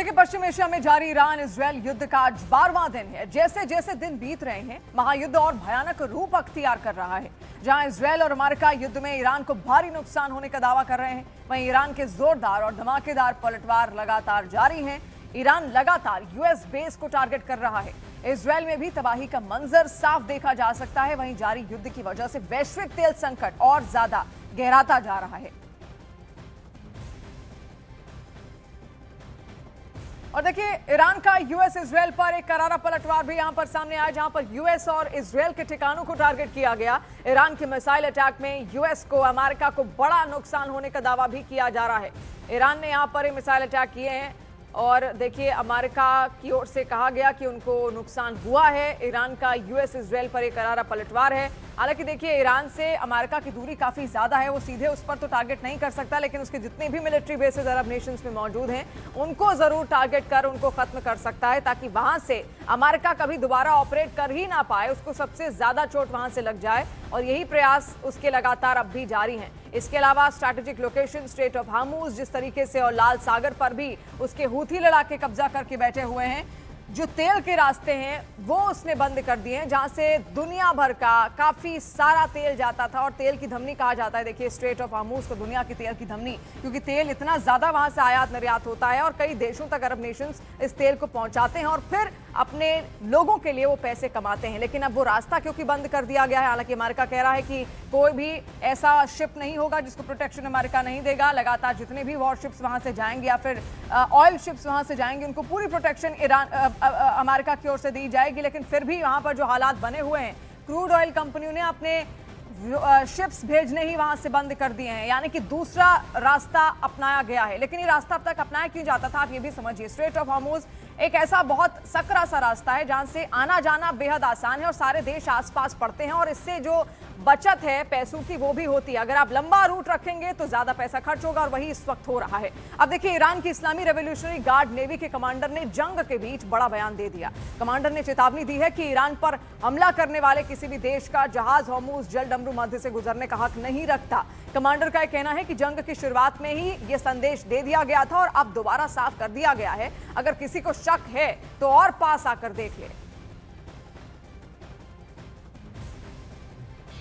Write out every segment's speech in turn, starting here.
देखिए, पश्चिम एशिया में जारी ईरान इजरायल युद्ध का आज 12वां दिन है। जैसे जैसे दिन बीत रहे हैं, महायुद्ध और भयानक रूप अख्तियार कर रहा है। जहां इजरायल और अमेरिका युद्ध में ईरान को भारी नुकसान होने का दावा कर रहे हैं, वहीं ईरान के जोरदार और धमाकेदार पलटवार लगातार जारी हैं। ईरान लगातार यूएस बेस को टारगेट कर रहा है। इजरायल में भी तबाही का मंजर साफ देखा जा सकता है। वहीं जारी युद्ध की वजह से वैश्विक तेल संकट और ज्यादा गहराता जा रहा है। और देखिए, ईरान का यूएस इजरायल पर एक करारा पलटवार भी यहां पर सामने आया, जहां पर यूएस और इजरायल के ठिकानों को टारगेट किया गया। ईरान के मिसाइल अटैक में यूएस को, अमेरिका को बड़ा नुकसान होने का दावा भी किया जा रहा है। ईरान ने यहां पर मिसाइल अटैक किए हैं और देखिए, अमेरिका की ओर से कहा गया कि उनको नुकसान हुआ है। ईरान का यूएस इजरायल पर एक करारा पलटवार है। हालांकि देखिए, ईरान से अमेरिका की दूरी काफी ज्यादा है, वो सीधे उस पर तो टारगेट नहीं कर सकता, लेकिन उसके जितने भी मिलिट्री बेसेस अरब नेशंस में मौजूद हैं, उनको जरूर टारगेट कर उनको खत्म कर सकता है, ताकि वहां से अमेरिका कभी दोबारा ऑपरेट कर ही ना पाए, उसको सबसे ज्यादा चोट वहां से लग जाए। और यही प्रयास उसके लगातार अब भी जारी हैं। इसके अलावा strategic location straight of Hormuz जिस तरीके से, और लाल सागर पर भी उसके हूथी लड़ाके कब्जा करके बैठे हुए हैं। जो तेल के रास्ते हैं वो उसने बंद कर दिए हैं, जहां से दुनिया भर का काफी सारा तेल जाता था, और तेल की धमनी कहा जाता है। देखिए, स्ट्रेट ऑफ हार्मुज को दुनिया की तेल की धमनी, क्योंकि तेल इतना ज्यादा वहां से आयात निर्यात होता है और कई देशों तक अरब नेशंस इस तेल को पहुंचाते हैं और फिर अपने लोगों के लिए वो पैसे कमाते हैं। लेकिन अब वो रास्ता क्योंकि बंद कर दिया गया है, हालांकि अमेरिका कह रहा है कि कोई भी ऐसा शिप नहीं होगा जिसको प्रोटेक्शन अमेरिका नहीं देगा। लगातार जितने भी वॉरशिप्स वहां से जाएंगे या फिर ऑयल शिप्स वहां से जाएंगे, उनको पूरी प्रोटेक्शन अमेरिका की ओर से दी जाएगी। लेकिन फिर भी वहां पर जो हालात बने हुए हैं, क्रूड ऑयल कंपनियों ने अपने शिप्स भेजने ही वहां से बंद कर दिए हैं, यानी कि दूसरा रास्ता अपनाया गया है। लेकिन ये रास्ता अब तक अपनाया क्यों जाता था, आप ये भी समझिए। स्ट्रेट ऑफ हार्मुज एक ऐसा बहुत सकरा सा रास्ता है जहां से आना जाना बेहद आसान है और सारे देश आसपास पड़ते हैं, और इससे जो बचत है पैसों की वो भी होती है। अगर आप लंबा रूट रखेंगे तो ज्यादा पैसा खर्च होगा, और वही इस वक्त हो रहा है। अब देखिए, ईरान की इस्लामी रेवोल्यूशनरी गार्ड नेवी के कमांडर ने जंग के बीच बड़ा बयान दे दिया। कमांडर ने चेतावनी दी है कि ईरान पर हमला करने वाले किसी भी देश का जहाज हार्मुज जलडमरू मध्य से गुजरने का हक नहीं रखता। कमांडर का कहना है कि जंग की शुरुआत में ही यह संदेश दे दिया गया था और अब दोबारा साफ कर दिया गया है। अगर किसी को शक है तो और पास आकर देख ले।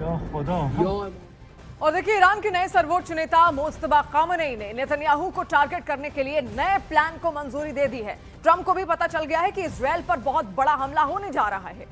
या खुदा और देखिए, ईरान के नए सर्वोच्च नेता मुस्तफा खामेनेई ने नेतन्याहू को टारगेट करने के लिए नए प्लान को मंजूरी दे दी है। ट्रंप को भी पता चल गया है कि इजरायल पर बहुत बड़ा हमला होने जा रहा है।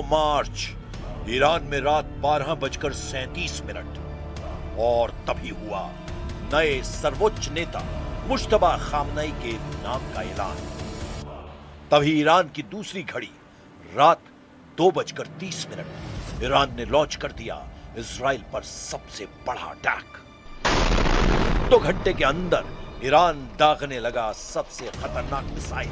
मार्च ईरान में रात 12:37 और तभी हुआ नए सर्वोच्च नेता मुस्तफा खामेनेई के नाम का ऐलान। तभी ईरान की दूसरी घड़ी रात 2:30 ईरान ने लॉन्च कर दिया इजराइल पर सबसे बड़ा अटैक। 2 घंटे के अंदर ईरान दागने लगा सबसे खतरनाक मिसाइल।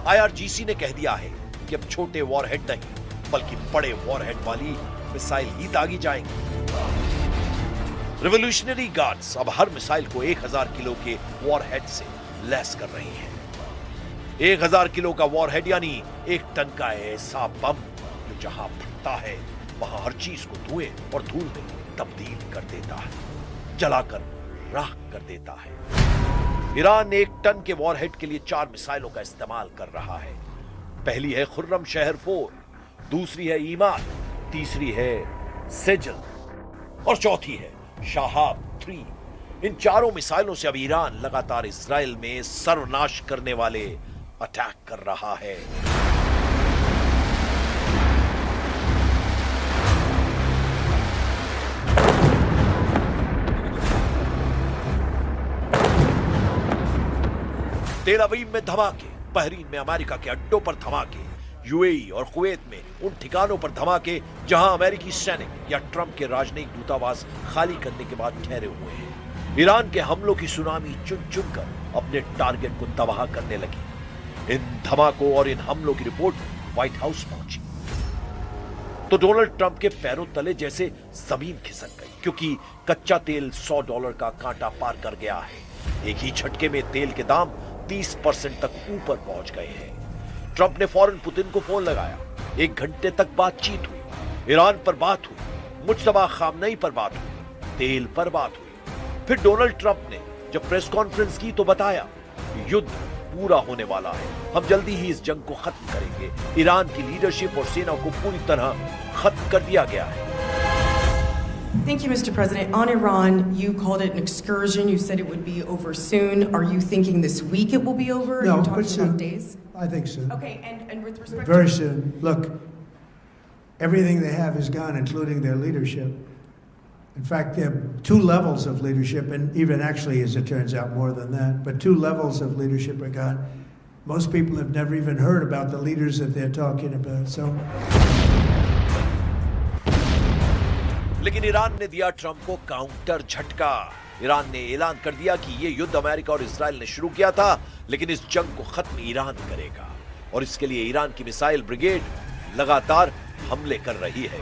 आईआरजीसी ने कह दिया है कि अब छोटे वॉरहेड नहीं बल्कि बड़े वॉरहेड वाली मिसाइल ही दागी जाएंगी। रिवॉल्यूशनरी गार्ड्स अब हर मिसाइल को 1000 किलो के वॉरहेड से लैस कर रही हैं। 1000 किलो का वॉरहेड यानी 1 टन का ऐसा बम जो जहां फटता है वहां हर चीज को धुएं और धूल में तब्दील कर देता है, जलाकर राख कर देता है। ईरान 1 टन के वॉरहेड के लिए 4 मिसाइलों का इस्तेमाल कर रहा है। पहली है खुर्रम शहर 4, दूसरी है ईमान, तीसरी है सेजल और चौथी है शाहाब 3। इन चारों मिसाइलों से अब ईरान लगातार इजराइल में सर्वनाश करने वाले अटैक कर रहा है। तेल अवीव में धमाके, बहरीन में अमेरिका के अड्डों पर धमाके, यूएई और कुवैत में उन ठिकानों पर धमाके जहां अमेरिकी सैनिक या ट्रंप के राजनयिक दूतावास खाली करने के बाद ठहरे हुए हैं। ईरान के हमलों की सुनामी चुन चुनकर अपने टारगेट को तबाह करने लगी। इन धमाकों और इन हमलों की रिपोर्ट व्हाइट हाउस पहुंची तो डोनाल्ड ट्रंप के पैरों तले जैसे जमीन खिसक गई, क्योंकि कच्चा तेल $100 का कांटा पार कर गया है। एक ही झटके में तेल के दाम 30% तक ऊपर पहुंच गए हैं। ट्रंप ने फौरन पुतिन को फोन लगाया। 1 घंटे तक बातचीत हुई, ईरान पर बात हुई, मुज्तबा खामनेई पर बात हुई, तेल पर बात हुई। फिर डोनाल्ड ट्रंप ने जब प्रेस कॉन्फ्रेंस की तो बताया, युद्ध पूरा होने वाला है, हम जल्दी ही इस जंग को खत्म करेंगे। ईरान की लीडरशिप और सेना को पूरी तरह खत्म कर दिया गया है। Thank you, Mr. President. On Iran, you called it an excursion. You said it would be over soon. Are you thinking this week it will be over? Are No, you but talking soon. about days? I think so. Okay, and with respect Very to... soon. Look, everything they have is gone, including their leadership. In fact, there are 2 levels of leadership, and even actually, as it turns out, more than that. But 2 levels of leadership are gone. Most people have never even heard about the leaders that they're talking about. So. लेकिन Iran ने दिया Trump को counter झटका। Iran ने ऐलान कर दिया कि यह युद्ध अमेरिका और इजराइल ने शुरू किया था, लेकिन इस जंग को खत्म ईरान करेगा और इसके लिए ईरान की मिसाइल ब्रिगेड लगातार हमले कर रही है।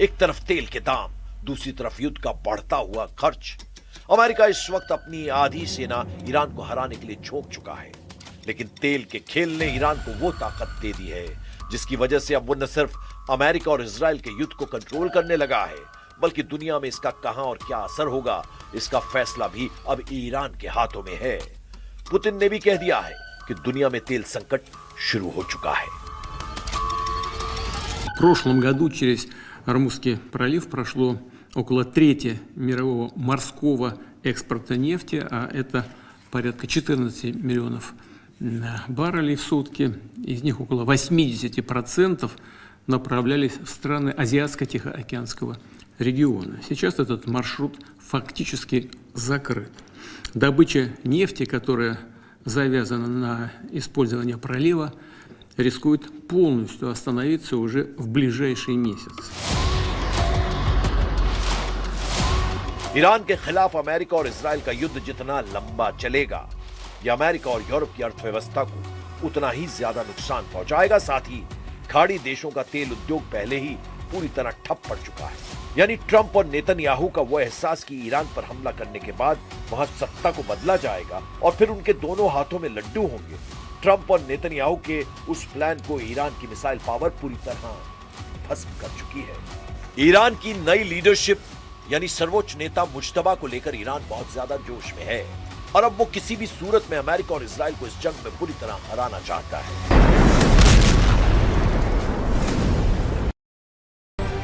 एक तरफ तेल के दाम, दूसरी तरफ युद्ध का बढ़ता हुआ खर्च। अमेरिका इस वक्त अपनी आधी सेना ईरान को हराने के लिए झोंक चुका है, लेकिन तेल के खेल ने ईरान को वो ताकत दे दी है जिसकी वजह से अब वो न सिर्फ अमेरिका और इजराइल के युद्ध को कंट्रोल करने लगा है, बल्कि दुनिया में इसका कहां और क्या असर होगा, इसका फैसला भी अब ईरान के हाथों में है। पुतिन ने भी कह दिया है कि दुनिया में तेल संकट शुरू हो चुका है। В прошлом году через Ормузский пролив прошло около трети мирового морского экспорта нефти, а это порядка 14 миллионов баррелей в сутки. Из них около 80% направлялись в страны Азиатско-Тихоокеанского региона. Сейчас этот маршрут фактически закрыт. Добыча нефти, которая завязана на использование пролива, рискует полностью остановиться уже в ближайший месяц. ईरान के खिलाफ अमेरिका और इजराइल का युद्ध जितना लंबा चलेगा, यह अमेरिका और यूरोप की अर्थव्यवस्था को उतना ही ज्यादा नुकसान पहुंचाएगा। साथ ही खाड़ी देशों का तेल उद्योग पहले ही पूरी तरह ठप पड़ चुका है। यानी ट्रंप और नेतन्याहू का वो एहसास कि ईरान पर हमला करने के बाद वहां सत्ता को बदला जाएगा और फिर उनके दोनों हाथों में लड्डू होंगे। ट्रंप और नेतन्याहू के उस प्लान को ईरान की मिसाइल पावर पूरी तरह भस्म कर चुकी है। ईरान की नई लीडरशिप यानी सर्वोच्च नेता मुज्तबा को लेकर ईरान बहुत ज्यादा जोश में है और अब वो किसी भी सूरत में अमेरिका और इजराइल को इस जंग में पूरी तरह हराना चाहता है।